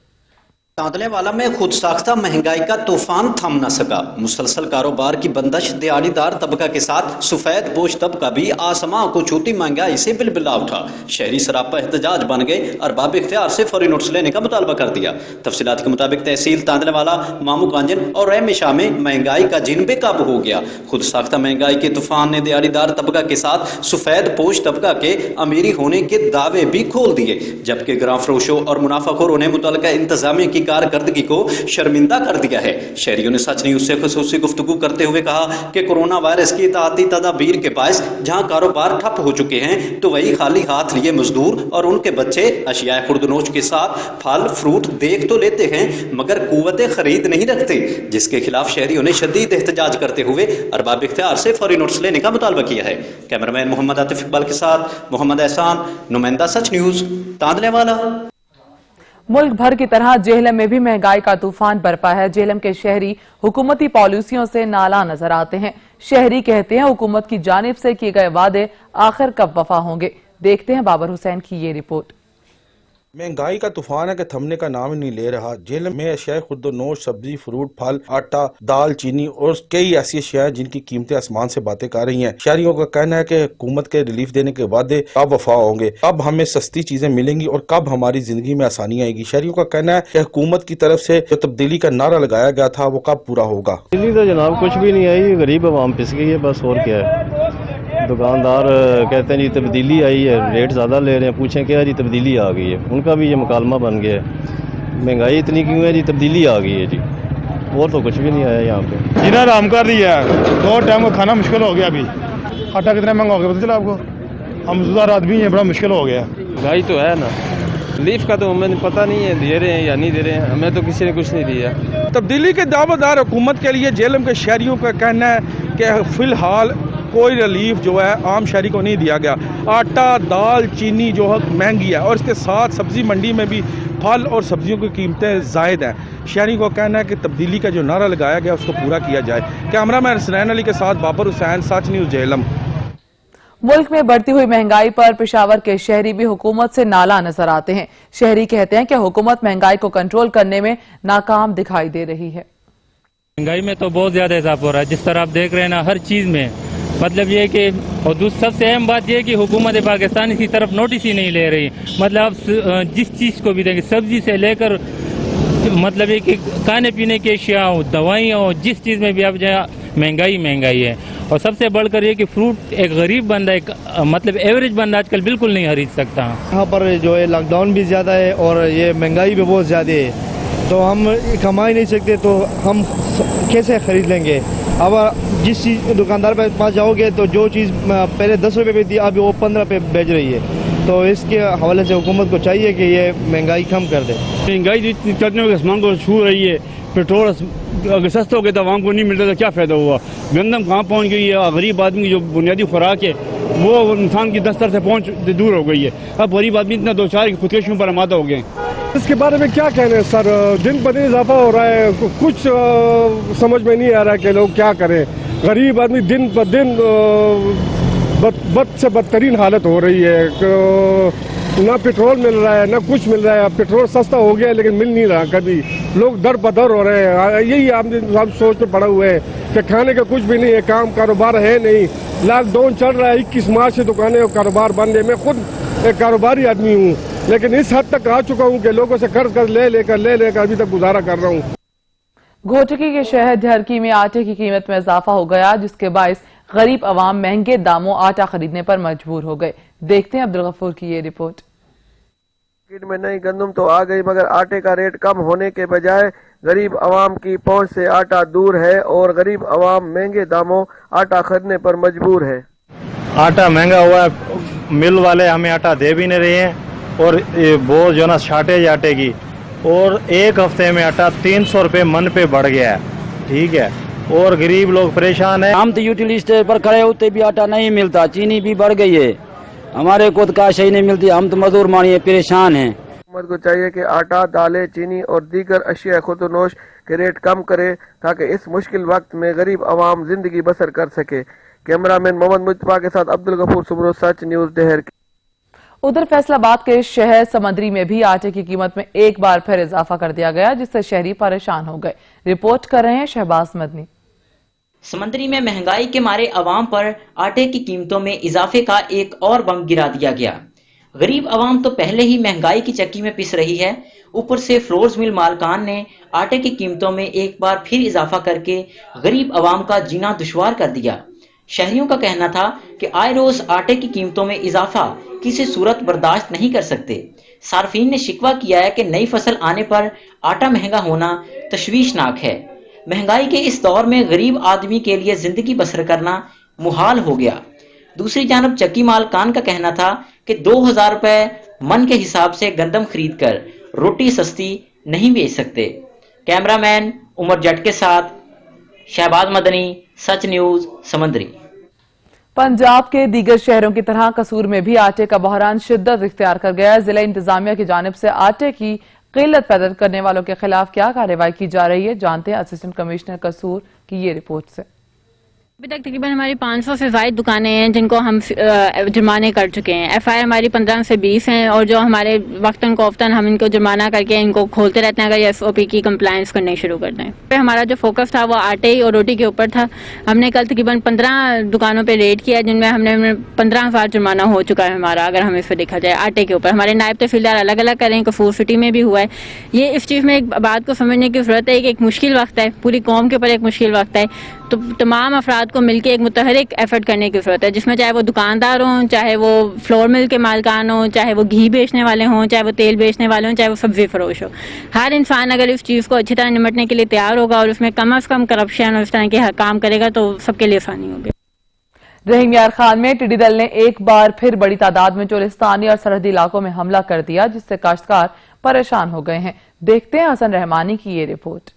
तांदलेवाला में खुद साख्ता महंगाई का तूफान थम न सका। मुसलसल कारोबार की बंदिश दिहाड़ीदार तबका के साथ सफेद पोश तबका भी आसमां को छूती महंगाई से बिलबिला उठा। शहरी सरापा एहतजाज बन गए, अरबाब इख्तियार से फौरी नोटिस लेने का मुतालबा कर दिया। तफसीलात के मुताबिक तहसील तांदलेवाला, मामू कांजन और रहमेशाह में महंगाई का जिन बेकाबू हो गया। खुद साख्ता महंगाई के तूफान ने दिहाड़ीदार तबका के साथ सफेद पोश तबका के अमीरी होने के दावे भी खोल दिए, जबकि ग्राम फरोशों और मुनाफाखोरों ने मुतल्लिका इंतजामिया की कारकर्दगी को शर्मिंदा कर दिया है। शहरियों ने सच न्यूज से खुसूसी गुफ्तगू करते हुए कहा कि कोरोना वायरस की इताअती तदाबीर के बायस जहां कारोबार ठप हो चुके हैं, तो वही खाली हाथ लिए मजदूर और उनके बच्चे अशिया खुर्दनोश के साथ फल फ्रूट देख तो लेते हैं मगर कुव्वत खरीद नहीं रखते, जिसके खिलाफ शहरियों ने शदीद एहतजाज करते हुए अरबाब इख्तियार से फौरी नोटिस लेने का मुतालबा किया है। कैमरामैन मोहम्मद आतिफ इकबाल के साथ मोहम्मद एहसान, नुमाइंदा सच न्यूज, तांदलेवाला। मुल्क भर की तरह जेहलम में भी महंगाई का तूफान बरपा है। जेहलम के शहरी हुकूमती पॉलिसियों से नाला नजर आते हैं। शहरी कहते हैं हुकूमत की जानिब से किए गए वादे आखिर कब वफा होंगे। देखते हैं बाबर हुसैन की ये रिपोर्ट। महंगाई का तूफान है कि थमने का नाम ही नहीं ले रहा। जेहलम में अशिया खुर्दनोश, सब्जी, फ्रूट, फल, आटा, दाल, चीनी और कई ऐसी अशिया जिनकी कीमतें आसमान से बातें कर रही हैं। शहरियों का कहना है कि हुकूमत के रिलीफ देने के वादे कब वफा होंगे, कब हमें सस्ती चीजें मिलेंगी और कब हमारी जिंदगी में आसानी आएगी। शहरियों का कहना है कि हुकूमत की तरफ से जो तब्दीली का नारा लगाया गया था वो कब पूरा होगा। तब्दीली तो जनाब कुछ भी नहीं आई, गरीब आवाम पिस गई है बस, और क्या है। दुकानदार कहते हैं जी तब्दीली आई है, रेट ज़्यादा ले रहे हैं, पूछें क्या जी तब्दीली आ गई है, उनका भी ये मुकालमा बन गया है। महंगाई इतनी क्यों है जी, तब्दीली आ गई है जी। और तो कुछ भी नहीं आया यहाँ पे। जीना आराम कर दिया है, 2 टाइम का खाना मुश्किल हो गया। अभी आटा कितना महंगा हो गया पता चला आपको? हम रोजगार आदमी हैं, बड़ा मुश्किल हो गया। महंगाई तो है ना, लीफ का तो हमें पता नहीं है दे रहे हैं या नहीं दे रहे हैं, हमें तो किसी ने कुछ नहीं दिया। तब्दीली के दावेदार हुकूमत के लिए जेलम के शहरियों का कहना है कि फिलहाल कोई रिलीफ जो है आम शहरी को नहीं दिया गया। आटा, दाल, चीनी जो है महंगी है और इसके साथ सब्जी मंडी में भी फल और सब्जियों की कीमतें ज़ायद हैं। शहरी को कहना है कि तब्दीली का जो नारा लगाया गया उसको पूरा किया जाए। कैमरामैन हसनैन अली के साथ बाबर हुसैन, सच न्यूज़ जेहलम। मुल्क में बढ़ती हुई महंगाई पर पेशावर के शहरी भी हुकूमत से नाला नजर आते हैं। शहरी कहते हैं कि हुकूमत महंगाई को कंट्रोल करने में नाकाम दिखाई दे रही है। महंगाई में तो बहुत ज्यादा इजाफा हो रहा है, जिस तरह आप देख रहे हैं ना, हर चीज में। मतलब ये कि और सबसे अहम बात यह है कि हुकूमत पाकिस्तान इसकी तरफ नोटिस ही नहीं ले रही। मतलब आप जिस चीज़ को भी देखें, सब्जी से लेकर मतलब ये कि खाने पीने की अशिया हो, दवाइयाँ हो, जिस चीज़ में भी आप जाए महंगाई है। और सबसे बढ़कर ये कि फ्रूट एक गरीब बंदा, एक मतलब एवरेज बंदा आजकल बिल्कुल नहीं खरीद सकता। यहाँ पर जो है लॉकडाउन भी ज़्यादा है और ये महंगाई भी बहुत ज़्यादा है, तो हम कमा ही नहीं सकते, तो हम कैसे खरीद लेंगे? अब जिस चीज़ दुकानदार के पास जाओगे तो जो चीज़ पहले 10 रुपये पे थी अभी वो 15 पे बेच रही है। तो इसके हवाले से हुकूमत को चाहिए कि ये महंगाई कम कर दे। महंगाई जितनी चढ़ने के आसमान को छू रही है, पेट्रोल अगर सस्ता हो गया तो आवाम को नहीं मिलता तो क्या फ़ायदा हुआ? गंदम कहाँ पहुँच गई है? गरीब आदमी की जो बुनियादी खुराक है वो इंसान की दस्तर से पहुँच दूर हो गई है। अब गरीब आदमी इतना 2-4 खुदकशियों पर आमादा हो गए। इसके बारे में क्या कहना है सर? दिन ब दिन इजाफा हो रहा है, कुछ समझ में नहीं आ रहा कि लोग क्या करें। गरीब आदमी दिन ब दिन बद से बदतरीन हालत हो रही है। ना पेट्रोल मिल रहा है ना कुछ मिल रहा है। पेट्रोल सस्ता हो गया लेकिन मिल नहीं रहा कभी। लोग दर बदर हो रहे हैं। यही हम सोच में पड़े हुए हैं कि खाने का कुछ भी नहीं है, काम कारोबार है नहीं। लॉकडाउन चल रहा है, 21 मार्च से दुकानें और कारोबार बंद है। मैं खुद एक कारोबारी आदमी हूँ, लेकिन इस हद तक आ चुका हूँ कि लोगों से कर्ज ले लेकर अभी तक गुजारा कर रहा हूँ। घोटकी के शहर झरकी में आटे की कीमत में इजाफा हो गया, जिसके बायस गरीब अवाम महंगे दामों आटा खरीदने पर मजबूर हो गए। देखते हैं अब्दुल गफूर की ये रिपोर्ट। में नई गंदम तो आ गई, मगर आटे का रेट कम होने के बजाय गरीब अवाम की पहुंच से आटा दूर है और गरीब अवाम महंगे दामों आटा खरीदने पर मजबूर है। आटा महंगा हुआ है, मिल वाले हमें आटा दे भी नहीं रहे हैं और बहुत जो ना शॉर्टेज आटे की, और एक हफ्ते में आटा 300 रुपये मन पे बढ़ गया है। ठीक है, और गरीब लोग परेशान है। हम तो यूटिलिटी स्टेज पर खड़े होते भी आटा नहीं मिलता, चीनी भी बढ़ गई है, हमारे को का सही नहीं मिलती, हम तो मजदूर मानिए परेशान हैं। हुकूमत को चाहिए कि आटा, दालें, चीनी और दीगर अशिया खुदनोश के रेट कम करे ताकि इस मुश्किल वक्त में गरीब अवाम जिंदगी बसर कर सके। कैमरामैन मोहम्मद मुस्तफा के साथ अब्दुल गफूर सुमरो, सच न्यूज़ देहर। उधर फैसलाबाद के शहर समंदरी में भी आटे की कीमत में एक बार फिर इजाफा कर दिया गया, जिससे शहरी परेशान हो गए। रिपोर्ट कर रहे हैं शहबाज मदनी। समंदरी में महंगाई के मारे अवाम पर आटे की कीमतों में इजाफे का एक और बम गिरा दिया गया। गरीब अवाम तो पहले ही महंगाई की चक्की में पिस रही है, ऊपर से फ्लोर्स मिल मालकान ने आटे की कीमतों में एक बार फिर इजाफा करके गरीब अवाम का जीना दुश्वार कर दिया। शहरियों का कहना था कि आए रोज आटे की कीमतों में इजाफा किसी सूरत बर्दाश्त नहीं कर सकते। सार्फिन ने शिकवा किया है कि नई फसल आने पर आटा महंगा होना तशवीशनाक है। महंगाई के इस दौर में गरीब आदमी के लिए जिंदगी बसर करना मुहाल हो गया। दूसरी जानब चक्की मालकान का कहना था कि 2000 रुपए मन के हिसाब से गंदम खरीद कर रोटी सस्ती नहीं बेच सकते। कैमरामैन उमर जट के साथ शहबाज मदनी, सच न्यूज़, समंदरी। पंजाब के दीगर शहरों की तरह कसूर में भी आटे का बहरान शिद्दत इख्तियार कर गया है। जिला इंतजामिया की जानिब से आटे की किल्लत पैदा करने वालों के खिलाफ क्या कार्रवाई की जा रही है, जानते हैं असिस्टेंट कमिश्नर कसूर की ये रिपोर्ट से। अभी तक तकरीबन हमारी 500 से ज़ायद दुकानें हैं जिनको हम जुर्माने कर चुके हैं। एफआईआर हमारी 15 से 20 हैं और जो हमारे वक्तन कोफ्तन हम इनको जुर्माना करके इनको खोलते रहते हैं अगर ये एसओपी की कंप्लायंस करनी शुरू कर दें। फिर हमारा जो फोकस था वो आटे और रोटी के ऊपर था। हमने कल तकरीबन 15 दुकानों पर रेड किया जिनमें हमने 15,000 जुर्माना हो चुका है हमारा, अगर हम इस पर देखा जाए आटे के ऊपर। हमारे नायब तहसीलदार अलग अलग करें, कफूर सिटी में भी हुआ है। ये इस चीज़ में एक बात को समझने की जरूरत है कि एक मुश्किल वक्त है, पूरी कौम के ऊपर एक मुश्किल वक्त है। तो तमाम अफराद को मिलकर एक मुतहरिक एफर्ट करने की ज़रूरत है, जिसमें चाहे वो दुकानदार हों, चाहे वो फ्लोर मिल के मालिकान हों, चाहे वो घी बेचने वाले हों, चाहे वो तेल बेचने वाले हों, चाहे वो सब्ज़ी फरोश हो। हर इंसान अगर इस चीज़ को अच्छी तरह निपटने के लिए तैयार होगा और उसमें कम से कम करप्शन और इस तरह के काम करेगा तो सबके लिए आसानी होगी। रहीम यार खान में टिड्डी दल ने एक बार फिर बड़ी तादाद में चोलिस्तानी और सरहदी इलाकों में हमला कर दिया, जिससे काश्तकार परेशान हो गए हैं। देखते हैं हसन रहमानी की ये रिपोर्ट।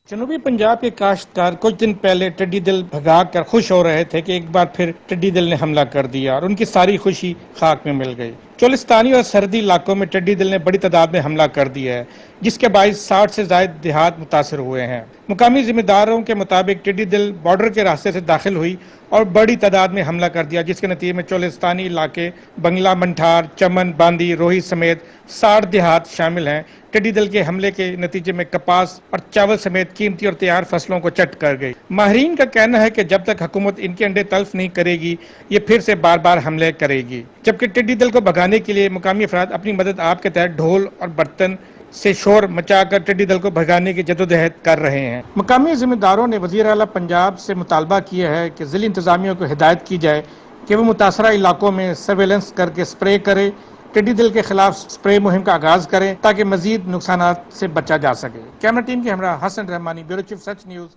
जनूबी पंजाब के काश्तकार कुछ दिन पहले टिड्डी दल भगा कर खुश हो रहे थे कि एक बार फिर टिड्डी दल ने हमला कर दिया और उनकी सारी खुशी खाक में मिल गई। चोलिस्तानी और सरहदी इलाकों में टिड्डी दल ने बड़ी तादाद में हमला कर दिया है, जिसके बायस 60 से ज्यादा देहात मुतासर हुए हैं। मुकामी जिम्मेदारों के मुताबिक टिड्डी दल बॉर्डर के रास्ते से दाखिल हुई और बड़ी तादाद में हमला कर दिया, जिसके नतीजे में चोलिस्तानी इलाके बंगला, मंठार, चमन, बांदी, रोही समेत 60 देहात शामिल हैं। टिड्डी दल के हमले के नतीजे में कपास और चावल समेत कीमती और तैयार फसलों को चट कर गई। माहिरीन का कहना है कि जब तक हुकूमत इनके अंडे तल्फ नहीं करेगी, ये फिर से बार बार हमले करेगी। जबकि टिड्डी दल को भगाने के लिए मुकामी अफराद अपनी मदद आप के तहत ढोल और बर्तन से शोर मचाकर टिड्डी दल को भगाने की जदोजहद कर रहे हैं। मुकामी जिम्मेदारों ने वज़ीर आला पंजाब से मुतालबा किया है कि ज़िली इंतजामिया को हिदायत की जाए कि वो मुतासरा इलाकों में सर्वेलेंस करके स्प्रे करे, टिड्डी दल के खिलाफ स्प्रे मुहिम का आगाज करें ताकि मजीद नुकसान से बचा जा सके। कैमरा टीम के हमरा हसन रहमानी, ब्यूरो चीफ सच न्यूज।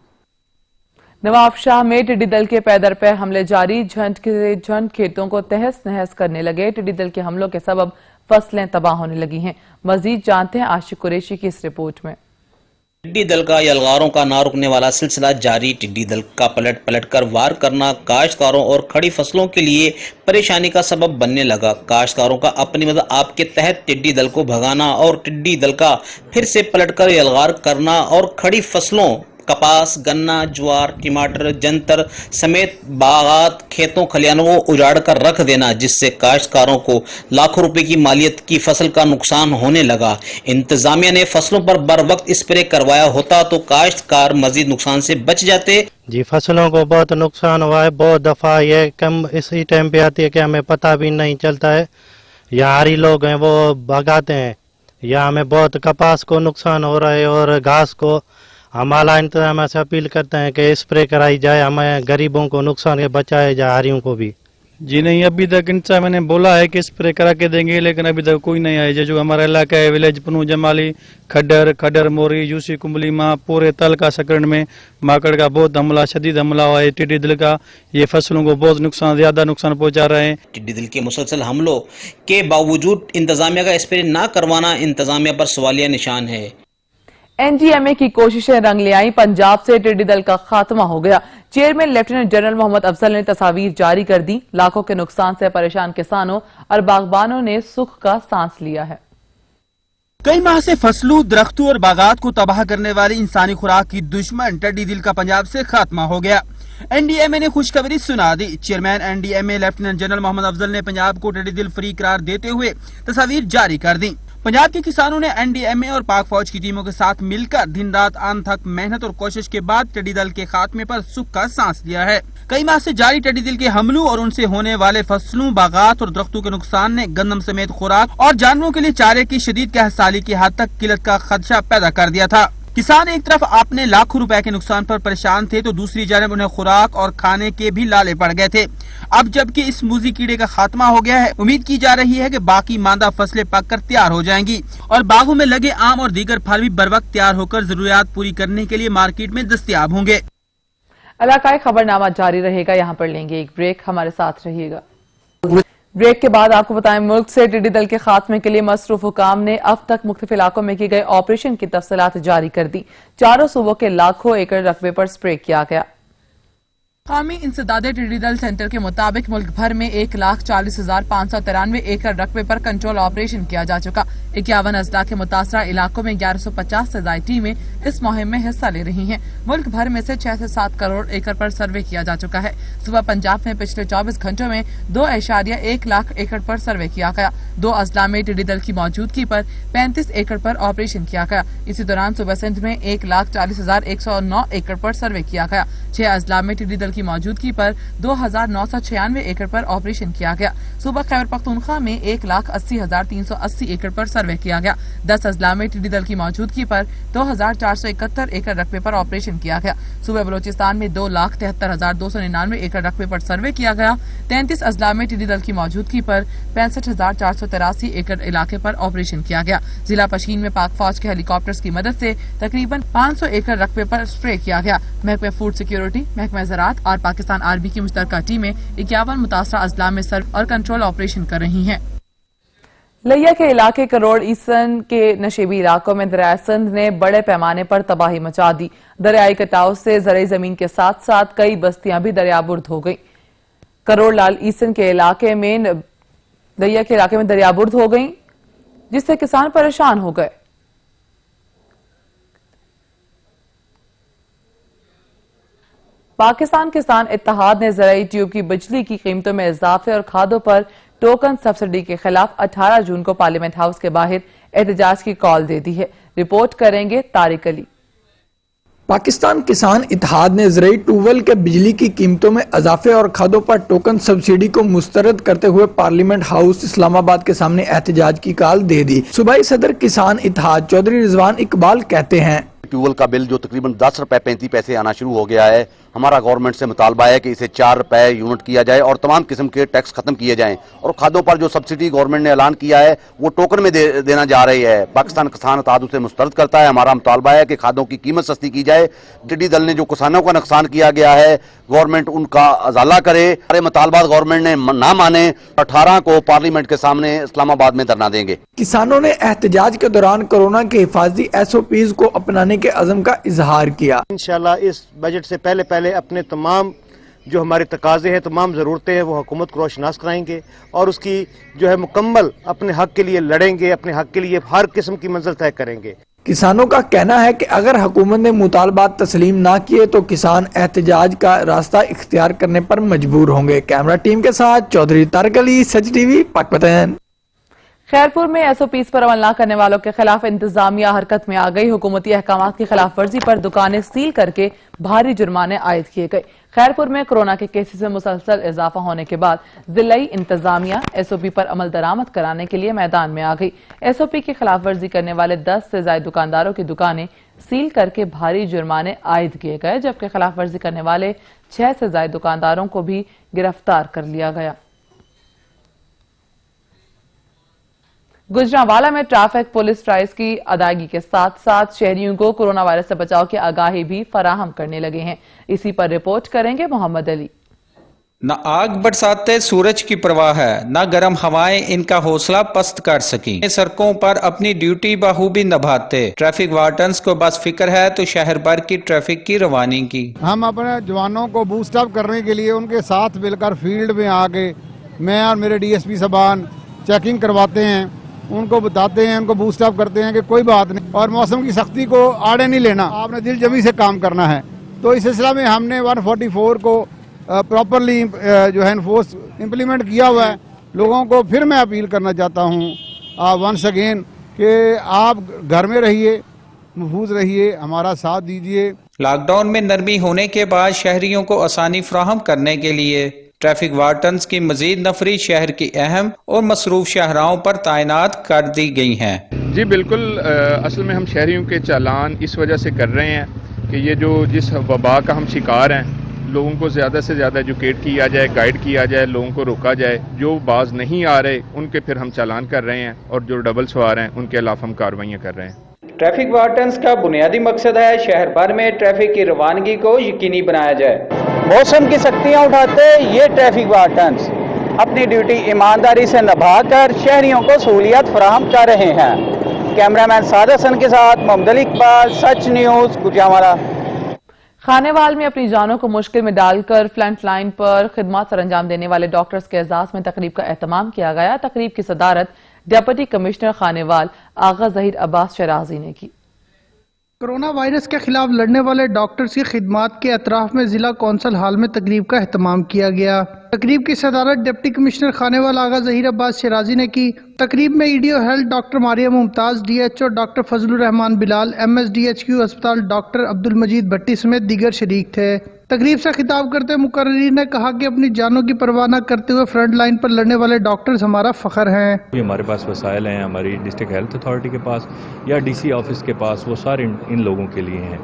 नवाबशाह में टिड्डी दल के पैदर पे हमले जारी, झंड के झंड खेतों को तहस नहस करने लगे। टिड्डी दल के हमलों के सबब फसलें तबाह होने लगी हैं। मजीद जानते हैं आशिक कुरैशी की इस रिपोर्ट में। टिड्डी दल का यलगारों का ना रुकने वाला सिलसिला जारी। टिड्डी दल का पलट पलट कर वार करना काश्तकारों और खड़ी फसलों के लिए परेशानी का सबब बनने लगा। काश्तकारों का अपनी मदद आपके तहत टिड्डी दल को भगाना और टिड्डी दल का फिर से पलट कर यलगार करना और खड़ी फसलों कपास, गन्ना, ज्वार, टमाटर, जंतर समेत बागात, खेतों खलियानों को उजाड़ कर रख देना, जिससे काश्तकारों को लाखों रुपए की मालियत की फसल का नुकसान होने लगा। इंतजामिया ने फसलों पर बर वक्त स्प्रे करवाया होता तो काश्तकार मजीद नुकसान से बच जाते। जी, फसलों को बहुत नुकसान हुआ है। बहुत दफा ये कम इसी टाइम पे आती है कि हमें पता भी नहीं चलता है। यहाँ लोग हैं वो भगाते हैं। यहाँ हमें बहुत कपास को नुकसान हो रहा है और घास को। हमारा इंतजाम से अपील करते हैं कि स्प्रे कराई जाए, हमें गरीबों को नुकसान के बचाया जाए, हारियों को भी। जी नहीं, अभी तक इनसे मैंने बोला है कि स्प्रे करा के देंगे, लेकिन अभी तक कोई नहीं आया। जो हमारा इलाका है विलेज पनू जमाली, खड्डर मोरी, यूसी कुंबली माँ, पूरे तल का सकंड में माकड़ का बहुत हमला, शदीद हमला हुआ है। टिड्डी दल का ये फसलों को बहुत नुकसान, ज्यादा नुकसान पहुंचा रहे हैं। टिड्डी दल के मुसलसल हमलों के बावजूद इंतजामिया का स्प्रे न करवाना इंतजामिया पर सवालिया निशान है। एनडीएमए की कोशिशें रंग ले आई, पंजाब से टिड्डी दल का खात्मा हो गया। Chairman lieutenant general Mohammad Afzal ने तस्वीर जारी कर दी। लाखों के नुकसान से परेशान किसानों और बागबानों ने सुख का सांस लिया है। कई माह से फसलों, दरख्तों और बागात को तबाह करने वाली इंसानी खुराक की दुश्मन टिड्डी दल का पंजाब से खात्मा हो गया। एनडीएमए ने खुशखबरी सुना दी। Chairman NDMA lieutenant general Mohammad Afzal ने पंजाब को टिड्डी दल फ्री करार देते हुए तस्वीर जारी कर दी। पंजाब के किसानों ने एनडीएमए और पाक फौज की टीमों के साथ मिलकर दिन रात अनथक मेहनत और कोशिश के बाद टिड्डी दल के खात्मे पर सुख का सांस लिया है। कई माह से जारी टिड्डी दल के हमलों और उनसे होने वाले फसलों, बागात और दरख्तों के नुकसान ने गंदम समेत खुराक और जानवरों के लिए चारे की शदीद कहसाली की हद तक किल्लत का खदशा पैदा कर दिया था। किसान एक तरफ अपने लाखों रुपए के नुकसान पर परेशान थे तो दूसरी जानब उन्हें खुराक और खाने के भी लाले पड़ गए थे। अब जबकि इस मूजी कीड़े का खात्मा हो गया है, उम्मीद की जा रही है कि बाकी मांदा फसलें पककर तैयार हो जाएंगी और बागों में लगे आम और दीगर फल भी बर वक्त तैयार होकर जरूरियात पूरी करने के लिए मार्केट में दस्तयाब होंगे। इलाकाई खबरनामा जारी रहेगा, यहाँ पर लेंगे एक ब्रेक, हमारे साथ रहिएगा। ब्रेक के बाद आपको बताएं, मुल्क से टिड्डी दल के खात्मे के लिए मसरूफ हुकाम ने अब तक मुख्तलिफ इलाकों में किए गए ऑपरेशन की तफसीलात जारी कर दी। चारों सूबों के लाखों एकड़ रकबे पर स्प्रे किया गया। कौमी इंसदादे टिड्डी दल सेंटर के मुताबिक मुल्क भर में 1,40,593 एकड़ रकबे पर कंट्रोल ऑपरेशन किया जा चुका। 51 अजला के मुतासरा इलाकों में 1150 से ज्यादा टीमें इस मुहिम में हिस्सा ले रही हैं। मुल्क भर में से 6 से 7 करोड़ एकड़ पर सर्वे किया जा चुका है। सुबह पंजाब में पिछले 24 घंटों में 2.1 लाख एकड़ पर सर्वे किया गया। 2 अजला में टिड्डी दल की मौजूदगी पर 35 एकड़ पर ऑपरेशन किया गया। इसी दौरान सुबह सिंध में 1,40,109 एकड़ पर सर्वे किया गया। 6 अजला में टिड्डी दल की मौजूदगी पर 2,996 एकड़ पर ऑपरेशन किया गया। सूबा खैबर पख्तूनख्वा में 1,80,380 एकड़ पर सर्वे किया गया। 10 अजला में टिड्डी दल की मौजूदगी पर 2,400 471 एकड़ रकबे पर ऑपरेशन किया गया। सूबे बलोचिस्तान में 2,73,299 एकड़ रकबे पर सर्वे किया गया। 33 अजला में टिड्डी दल की मौजूदगी पर 65,483 एकड़ इलाके पर ऑपरेशन किया गया। जिला पशीन में पाक फौज के हेलीकॉप्टर्स की मदद से तकरीबन 500 एकड़ रकबे पर स्प्रे किया गया। महकमे फूड सिक्योरिटी, महकमा ज़राअत और पाकिस्तान आर्मी की मुश्तरका टीमें 51 मुतासरा अजला में सर्व और कंट्रोल ऑपरेशन कर रही हैं। लिया के इलाके करोड़ ईसन के नशेबी इलाकों में दरिया सिंध ने बड़े पैमाने पर तबाही मचा दी। दरियाई कटाव से ज़रई जमीन के साथ साथ कई बस्तियां भी दरियाबुर्द हो गई। करोड़ लाल ईसन के इलाके में लिया के इलाके में दरियाबुर्द हो गई, जिससे किसान परेशान हो गए। पाकिस्तान किसान इत्तेहाद ने ज़राई ट्यूब की बिजली की कीमतों में इजाफे और खादों पर टोकन सब्सिडी के खिलाफ 18 जून को पार्लियामेंट हाउस के बाहर एहतजाज की कॉल दे दी है। रिपोर्ट करेंगे तारिक अली। पाकिस्तान किसान इत्तेहाद ने ज़राई ट्यूबवेल के बिजली की कीमतों में इजाफे और खादों पर टोकन सब्सिडी को मुस्तरद करते हुए पार्लियामेंट हाउस इस्लामाबाद के सामने एहतजाज की कॉल दे दी। सूबाई सदर किसान इत्तेहाद चौधरी रिजवान इकबाल कहते हैं, ट्यूबवेल का बिल जो तकरीबन 10 रुपए 35 पैसे आना शुरू हो गया है, हमारा गवर्नमेंट से मुतालबा है कि इसे 4 रुपए यूनिट किया जाए और तमाम किस्म के टैक्स खत्म किए जाएं। और खादों पर जो सब्सिडी गवर्नमेंट ने ऐलान किया है वो टोकन में देना जा रही है। पाकिस्तान किसान इत्तेहाद उसे मुस्तरद करता है। हमारा मुतालबा है कि खादों की कीमत सस्ती की जाए। टिड्डी दल ने जो किसानों का नुकसान किया गया है, गवर्नमेंट उनका अजाला करे। हमारे मुतालबात गवर्नमेंट ने ना माने, 18 को पार्लियामेंट के सामने इस्लामाबाद में धरना देंगे। किसानों ने एहतजाज के दौरान कोरोना के हिफाजती SOPs को अपनाने के अज़म का इजहार किया। इंशाल्लाह इस बजट से पहले अपने तमाम जो हमारे तकाजे हैं, तमाम ज़रूरतें हैं, वो हुकूमत को रोशनास कराएंगे और उसकी जो है मुकम्मल अपने हक के लिए लड़ेंगे, अपने हक के लिए हर किस्म की मंजिल तय करेंगे। किसानों का कहना है कि अगर हुकूमत ने मुतालबात तस्लीम ना किए तो किसान एहतजाज का रास्ता इख्तियार करने पर मजबूर होंगे। कैमरा टीम के साथ चौधरी तारिक अली, सच TV, पाकपतन। खैरपुर में SOPs पर अमल न करने वालों के खिलाफ इंतजामिया हरकत में आ गई। हुकूमती अहकाम की खिलाफ वर्जी पर दुकानें सील करके भारी जुर्माने आयद किए गए। खैरपुर में कोरोना के केसेस में मुसलसल इजाफा होने के बाद जिलाई इंतजामिया SOP पर अमल दरामद कराने के लिए मैदान में आ गई। SOP की खिलाफ वर्जी करने वाले 10 से ज्यादा दुकानदारों की दुकानें सील करके भारी जुर्माने आयद किए गए, जबकि खिलाफ वर्जी करने वाले 6 से ज्यादा दुकानदारों को भी गिरफ्तार कर लिया गया। गुजरांवाला में ट्रैफिक पुलिस प्राइस की अदायगी के साथ साथ शहरियों को कोरोना वायरस से बचाव की आगाही भी फराहम करने लगे हैं। इसी पर रिपोर्ट करेंगे मोहम्मद अली। न आग बरसाते सूरज की परवाह है, न गर्म हवाएं इनका हौसला पस्त कर सकी। सड़कों पर अपनी ड्यूटी बखूबी निभाते ट्रैफिक वार्डन्स को बस फिक्र है तो शहर भर की ट्रैफिक की रवानी की। हम अपने जवानों को बूस्ट अप करने के लिए उनके साथ मिलकर फील्ड में आके मैं और मेरे DSP साहबान चेकिंग करवाते हैं, उनको बताते हैं, उनको बूस्ट अप करते हैं कि कोई बात नहीं और मौसम की सख्ती को आड़े नहीं लेना, आपने दिल जमी से काम करना है। तो इस सिलसिला में हमने 144 को प्रॉपरली जो है इम्प्लीमेंट किया हुआ है। लोगों को फिर मैं अपील करना चाहता हूँ वंस अगेन कि आप घर में रहिए, महफूज रहिए, हमारा साथ दीजिए। लॉकडाउन में नरमी होने के बाद शहरियों को आसानी फराहम करने के लिए ट्रैफिक वार्डन्स की मजीद नफरी शहर की अहम और मसरूफ शाहराहों पर तैनात कर दी गई हैं। जी बिल्कुल, असल में हम शहरियों के चालान इस वजह से कर रहे हैं कि ये जिस वबा का हम शिकार हैं, लोगों को ज़्यादा से ज़्यादा एजुकेट किया जाए, गाइड किया जाए, लोगों को रोका जाए। जो बाज नहीं आ रहे उनके फिर हम चालान कर रहे हैं और जो डबल सवार हैं उनके खिलाफ हम कार्रवाइयाँ कर रहे हैं। ट्रैफिक वार्डन्स का बुनियादी मकसद है शहर भर में ट्रैफिक की रवानगी को यकीनी बनाया जाए। मौसम की सख्तियां उठाते ये ट्रैफिक वार्डन्स अपनी ड्यूटी ईमानदारी से निभाकर शहरियों को सहूलियत फराहम कर रहे हैं। कैमरामैन साद हसन के साथ मोहम्मद अली इकबाल, सच न्यूज, गुजरांवाला। खानेवाल में अपनी जानों को मुश्किल में डालकर फ्रंट लाइन पर खिदमत सर अंजाम देने वाले डॉक्टर्स के एजाज में तकरीब का एहतमाम किया गया। तकरीब की सदारत डिप्टी कमिश्नर खानेवाल आगा ज़हीर अब्बास शराजी ने की। कोरोना वायरस के खिलाफ लड़ने वाले डॉक्टर्स की खिदमत के अतराफ में जिला कौंसल हाल में तकरीब का एहतमाम किया गया। तकरीब की सदारत डिप्टी कमिश्नर खानेवाल आगा जहीर अब्बास शिराजी ने की। तकरीब में EDO health doctor Maria Mumtaz, DHO doctor Fazlur Rehman Bilal, MSDHQ अस्पताल डॉक्टर अब्दुल मजीद भट्टी समेत दीगर शरीक थे। तकरीब से खिताब करते मुकर्रीन ने कहा कि अपनी जानों की परवाह न करते हुए फ्रंट लाइन पर लड़ने वाले डॉक्टर्स हमारा फख्र हैं। हमारे पास वसाइल हैं, हमारी डिस्ट्रिक्ट हेल्थ अथॉरिटी के पास या डीसी ऑफिस के पास, वो सारे इन लोगों के लिए हैं।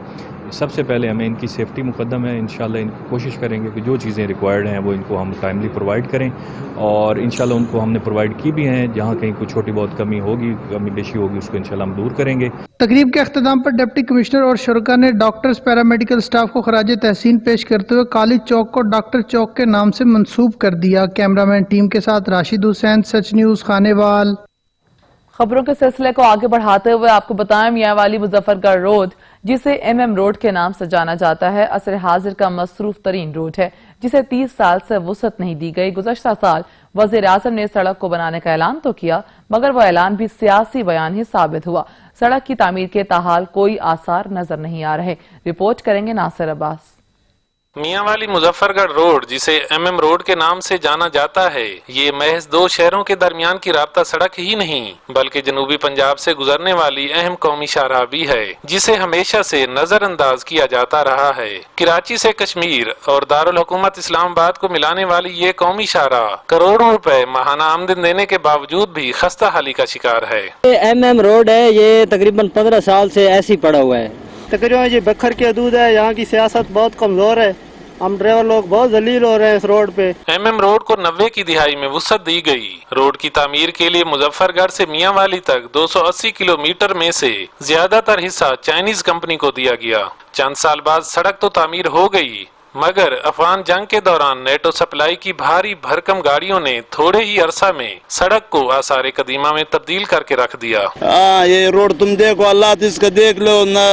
सबसे पहले हमें इनकी सेफ्टी मुकद्दम है। इंशाल्लाह इनको कोशिश करेंगे कि जो चीज़ें रिक्वायर्ड हैं वो इनको हम टाइमली प्रोवाइड करें, और इंशाल्लाह उनको हमने प्रोवाइड की भी हैं। जहाँ कहीं कुछ छोटी बहुत कमी होगी, कमी बेशी होगी, उसको इंशाल्लाह हम दूर करेंगे। तकरीब के अख्ताम पर डिप्टी कमिश्नर और शुरका ने डॉक्टर्स पैरामेडिकल स्टाफ को खराज तहसीन पेश करते हुए कॉलेज चौक को डॉक्टर चौक के नाम से मंसूब कर दिया। कैमरामैन टीम के साथ राशिद हुसैन, सच न्यूज खानेवाल। खबरों के सिलसिले को आगे बढ़ाते हुए आपको बताएं, मियांवाली मुजफ्फरगढ़ रोड, जिसे एमएम रोड के नाम से जाना जाता है, असर हाजिर का मसरूफ तरीन रोड है, जिसे 30 साल से वुसअत नहीं दी गई। गुज़श्ता साल वज़ीर आज़म ने सड़क को बनाने का ऐलान तो किया, मगर वो ऐलान भी सियासी बयान ही साबित हुआ। सड़क की तामीर के ताहाल कोई आसार नजर नहीं आ रहे। रिपोर्ट करेंगे नासिर अब्बास। मियांवाली मुजफ्फरगढ़ रोड, जिसे एमएम रोड के नाम से जाना जाता है, ये महज दो शहरों के दरमियान की राब्ता सड़क ही नहीं, बल्कि जनूबी पंजाब से गुजरने वाली अहम कौमी शाहराह भी है, जिसे हमेशा से नजरअंदाज किया जाता रहा है। कराची से कश्मीर और दारुल हुकूमत इस्लामाबाद को मिलाने वाली ये कौमी शाहराह करोड़ों रुपए माहाना आमदन देने के बावजूद भी खस्ता हाली का शिकार है। एमएम रोड है, ये तकरीबन 15 साल से ऐसे ही पड़ा हुआ है। तकरीबन ये बखर की हदूद है, यहाँ की सियासत बहुत कमजोर है, हम ड्राइवर लोग बहुत जलील हो रहे हैं इस रोड पे। एमएम रोड को 90 की दिहाई में वुसअत दी गई। रोड की तामीर के लिए मुजफ्फरगढ़ से मियांवाली तक 280 किलोमीटर में से ज्यादातर हिस्सा चाइनीज कंपनी को दिया गया। चंद साल बाद सड़क तो तामीर हो गई, मगर अफगान जंग के दौरान नेटो सप्लाई की भारी भरकम गाड़ियों ने थोड़े ही अरसा में सड़क को आसारे कदीमा में तब्दील करके रख दिया। ये रोड तुम देखो, अल्लाह इसका देख लो न,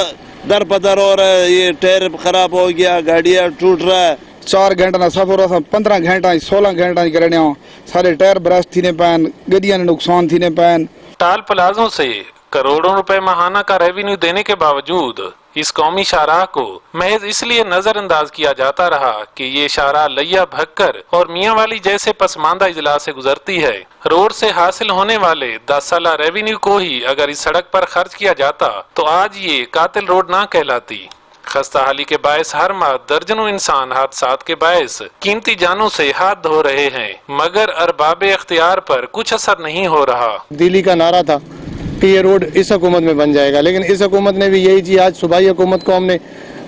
दर पदर हो रहा है, ये टायर खराब हो गया, गाड़ियाँ टूट रहा है। 4 घंटा ना सफर हो, 15 घंटा 16 घंटा करने हो, सारे टायर ब्रश थी ने पैन, गड्डियां ने नुकसान थी ने पैन। टाल प्लाजों से करोड़ों रुपए माहाना का रेवेन्यू देने के बावजूद इस कौमी शाहराह को महज इसलिए नजरअंदाज किया जाता रहा कि ये शाहराह लैया भक्कर और मियांवाली जैसे पसमानदा इजला से गुजरती है। रोड से हासिल होने वाले 10 साला रेवेन्यू को ही अगर इस सड़क पर खर्च किया जाता तो आज ये कातिल रोड ना कहलाती। खस्ता हाली के बायस हर माह दर्जनों इंसान हादसात के बायस कीमती जानों से हाथ धो रहे हैं, मगर अरबाबे इख्तियार पर कुछ असर नहीं हो रहा। दिल्ली का नारा था कि ये रोड इस हुकूमत में बन जाएगा, लेकिन इस हुकूमत ने भी यही जी, आज सूबाई हुकूमत को हमने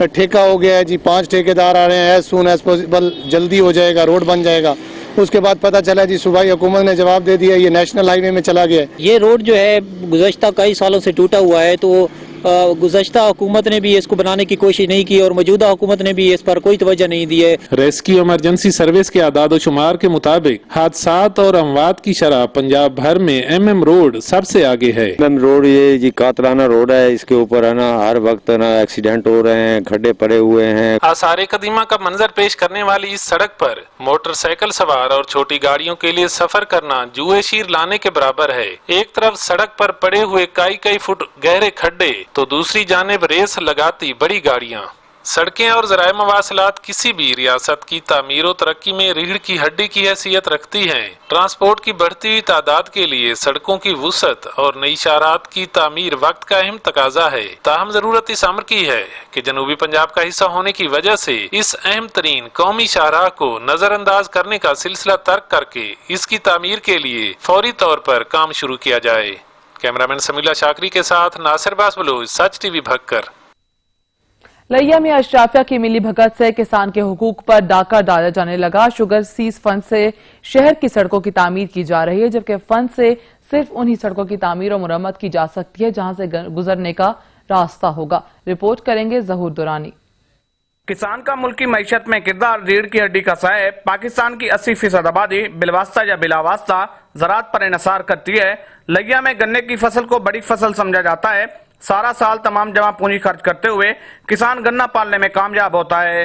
ठेका हो गया है जी, 5 ठेकेदार आ रहे हैं, एज सून एज पॉसिबल जल्दी हो जाएगा, रोड बन जाएगा। उसके बाद पता चला जी सूबाई हुकूमत ने जवाब दे दिया, ये नेशनल हाईवे में चला गया है। ये रोड जो है गुज़श्ता कई सालों से टूटा हुआ है, तो गुज़श्ता हुकूमत ने भी इसको बनाने की कोशिश नहीं की और मौजूदा हुकूमत ने भी इस पर कोई तवज्जो नहीं दी है। रेस्क्यू इमरजेंसी सर्विस के आदाद शुमार के मुताबिक हादसात और अमवात की शरह पंजाब भर में एमएम रोड सबसे आगे है। एमएम रोड ये जी कातलाना रोड है, इसके ऊपर है ना हर वक्त ना एक्सीडेंट हो रहे हैं, खड्डे पड़े हुए हैं। आसारे कदीमा का मंजर पेश करने वाली इस सड़क पर मोटरसाइकिल सवार और छोटी गाड़ियों के लिए सफर करना जुए शीर लाने के बराबर है। एक तरफ सड़क पर पड़े हुए कई फुट गहरे खड्डे, तो दूसरी जानिब रेस लगाती बड़ी गाड़ियां। सड़कें और ज़राए मवासलात किसी भी रियासत की तामीर और तरक्की में रीढ़ की हड्डी की हैसियत रखती हैं। ट्रांसपोर्ट की बढ़ती हुई तादाद के लिए सड़कों की वुसअत और नई शाहरात की तामीर वक्त का अहम तकाजा है। ताहम जरूरत इस अमर की है कि जनूबी पंजाब का हिस्सा होने की वजह से इस अहम तरीन कौमी शाहराह को नजरअंदाज करने का सिलसिला तर्क करके इसकी तामीर के लिए फौरी तौर पर काम शुरू किया जाए। कैमरामैन समीला शाकरी के साथ नासिर बास बलूच, सच टीवी भक्कर। लैया में अशराफिया की मिली भगत से किसान के हुकूक पर डाका डाला जाने लगा। शुगर सीज फंड से शहर की सड़कों की तामीर की जा रही है, जबकि फंड से सिर्फ उन्हीं सड़कों की तामीर और मुरम्मत की जा सकती है जहां से गुजरने का रास्ता होगा। रिपोर्ट करेंगे जहूर दुरानी। किसान का मुल्की मईशत में किरदार रीढ़ की हड्डी का साहेब। पाकिस्तान की 80% आबादी बिलवास्ता या बिलावास्ता ज़राअत पर इन्हसार करती है। लैया में गन्ने की फसल को बड़ी फसल समझा जाता है। सारा साल तमाम जमा पूंजी खर्च करते हुए किसान गन्ना पालने में कामयाब होता है।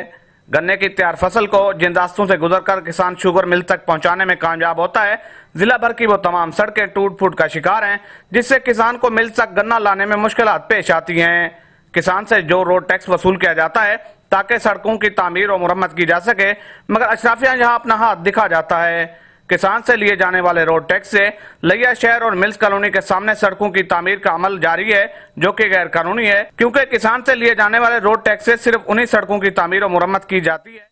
गन्ने की तैयार फसल को जिन रास्तों से गुजरकर किसान शुगर मिल तक पहुंचाने में कामयाब होता है, जिला भर की वो तमाम सड़कें टूट फूट का शिकार हैं, जिससे किसान को मिल तक गन्ना लाने में मुश्किलात पेश आती हैं। किसान से जो रोड टैक्स वसूल किया जाता है, ताकि सड़कों की तामीर और मुरम्मत की जा सके, मगर अशराफिया यहाँ अपना हाथ दिखा जाता है। किसान से लिए जाने वाले रोड टैक्स से लिया शहर और मिल्स कॉलोनी के सामने सड़कों की तामीर का अमल जारी है, जो कि गैर कानूनी है, क्योंकि किसान से लिए जाने वाले रोड टैक्स से सिर्फ उन्हीं सड़कों की तामीर और मुरम्मत की जाती है।